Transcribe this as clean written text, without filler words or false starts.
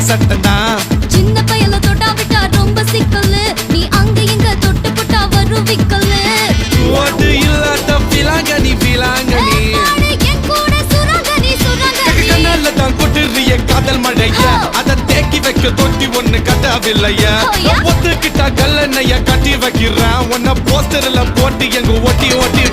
சட்டதான். சின்ன பயல தொட்டா விட்டா ரொம்ப சிக்கல், நீ அங்க இங்க தொட்டு போட்டா வரும் விக்கல். ஓட்டு இல்லாத பிலாங்கனி பிலாங்கனி என் கூட சுரங்கனி சுரங்கனி கண்ணால தான் கொட்டுறிய காதல் மழையா, அத தேக்கி வைக்க தொட்டி ஒண்ணு கட்டவில்லையா. ஒத்துக்கிட்டா கல்லணைய கட்டி வைக்கிறான், உன்ன போஸ்டர்ல போட்டு எங்க ஒட்டி ஒட்டி